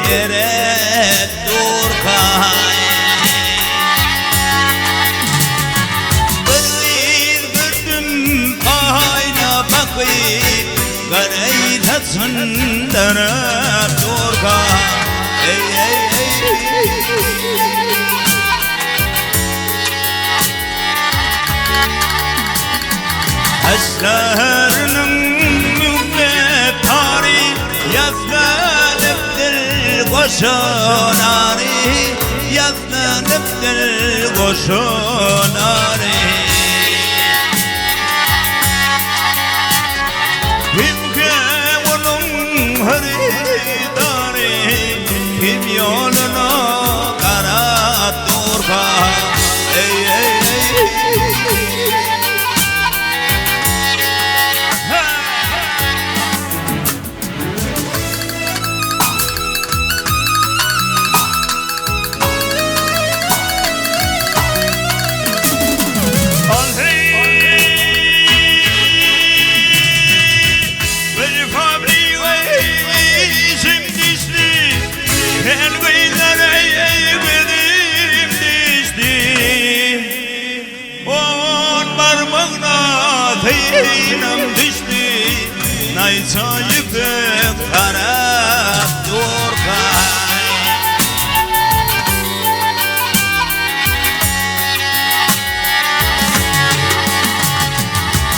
yere durkay bir gördüm ayna bakıp garaytasın dönüp durkay Esrarının mübbet tarih yazlanıptır koşunari yazlanıptır koşunari Kimke onun haridari kim yolunu karat durka Teynam düştü Naysa yıkık taraf durkay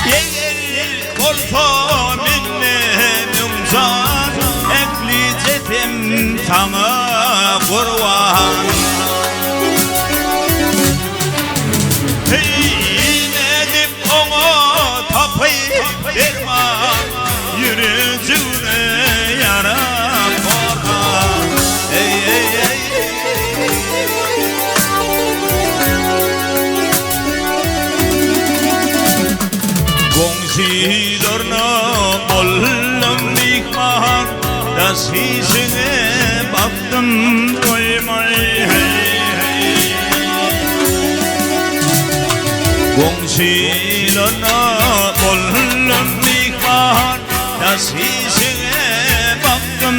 Yengel olsa minnem yumzan Ekli cetim sana kurvan Derman yüreğine yaram korkan Gongsidorna ollum nikman da sisine baktım doymay Gongsidorna ollum nikman da sisine baktım